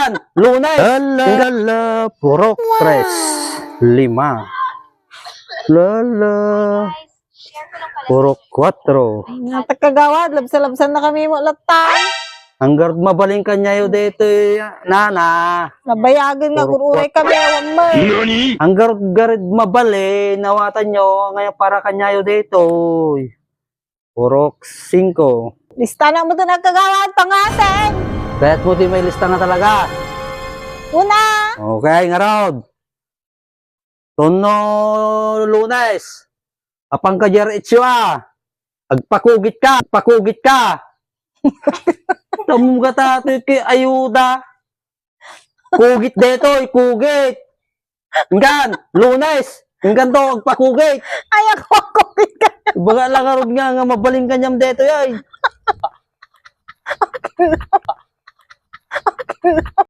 Inggan, Lunes. Lala, purok, tres. 5. Lala, purok, 4. Natakagawad, labsa-labsan na kami mo latang. Hanggang mabaling kanyayo dito, nana. Nabayagan nga, gururay kami, awang mo. Hanggang garid mabali, nawatan nyo, ngayon para kanyayo dito. Purok, 5. Lista na mo ito nagkagawad, pangasin. Kaya't mo di may lista na talaga. Una, Okay, nga raw. Tono Lunes. Apang ka jer itsua. Agpakugit ka, pakugit ka. Tamum ka tato kay ayuda. Kugit deto, kugit. Inggan, Lunes. Inggan to, agpakugit. ayak ko kukit ka. Baga lang karod nga mabaling kanyam deto yay.